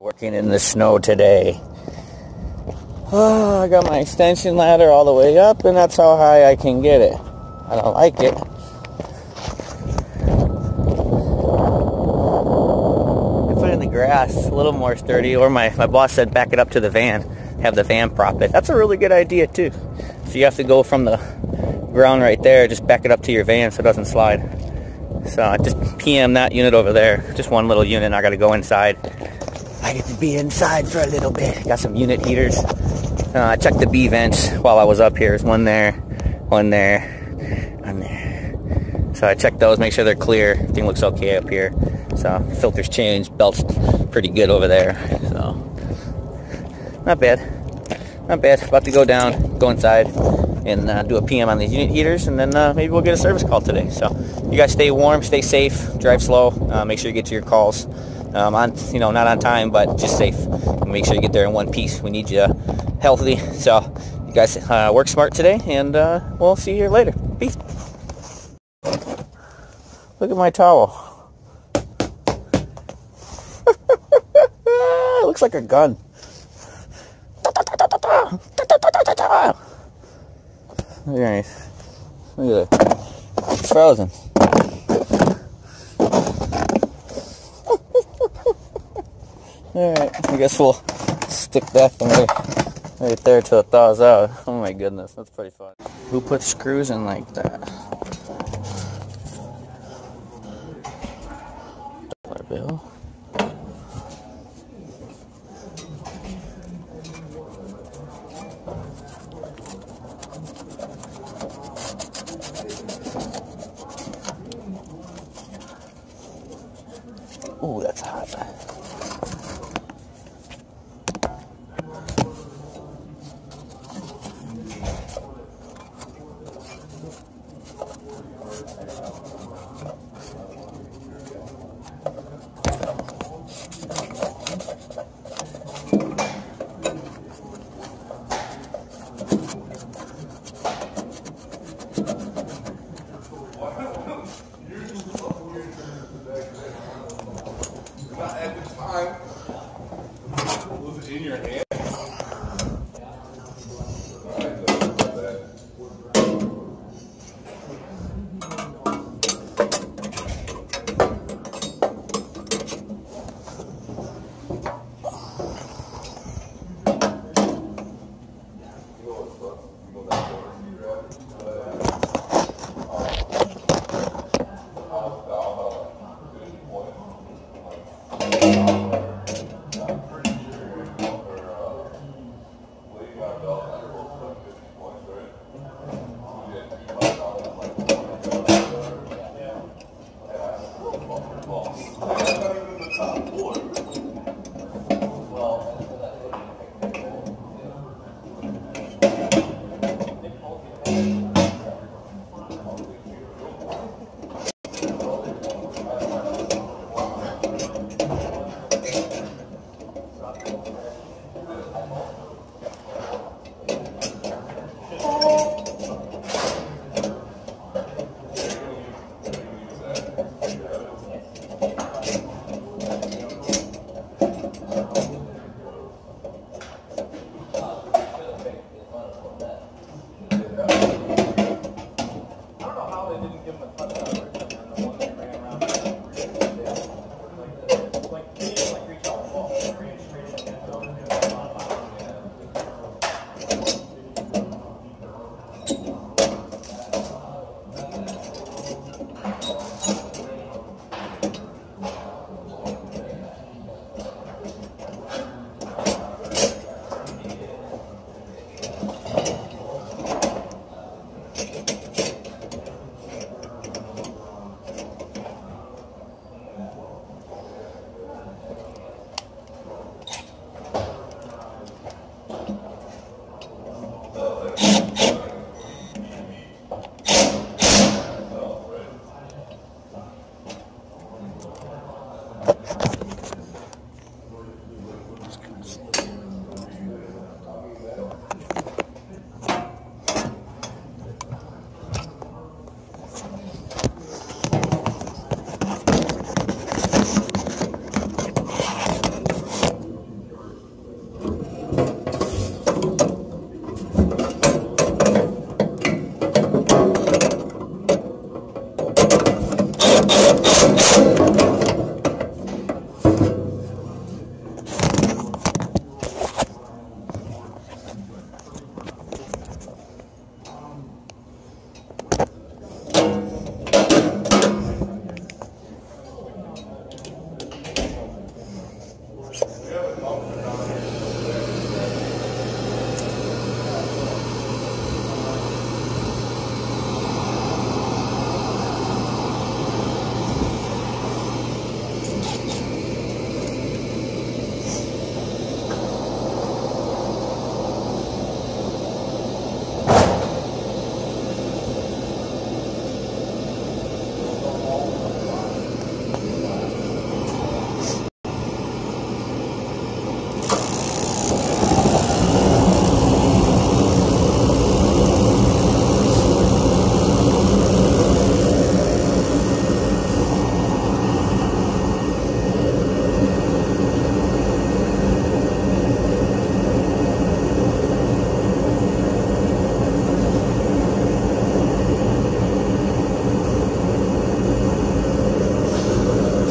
Working in the snow today. Oh, I got my extension ladder all the way up, and that's how high I can get it. I don't like it. I put it in the grass, a little more sturdy, or my boss said back it up to the van, have the van prop it. That's a really good idea too. So you have to go from the ground right there, just back it up to your van so it doesn't slide. So I just PM that unit over there, just one little unit, and I gotta go inside. I get to be inside for a little bit. Got some unit heaters. I checked the B vents while I was up here. There's one there, one there, one there. So I checked those, make sure they're clear. Everything looks okay up here. So filters changed, belt's pretty good over there. So not bad, not bad. About to go down, go inside, and do a PM on these unit heaters, and then maybe we'll get a service call today. So you guys stay warm, stay safe, drive slow. Make sure you get to your calls. Not on time, but just safe. Make sure you get there in one piece. We need you healthy. So you guys work smart today, and we'll see you here later. Peace. Look at my towel. It looks like a gun. Very nice. Look at that. It's frozen. Alright, I guess we'll stick that thing right there till it thaws out. Oh my goodness, that's pretty fun. Who puts screws in like that? $1 bill. Ooh, that's hot. At the time, was it in your hand?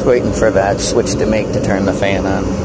Waiting for that switch to turn the fan on.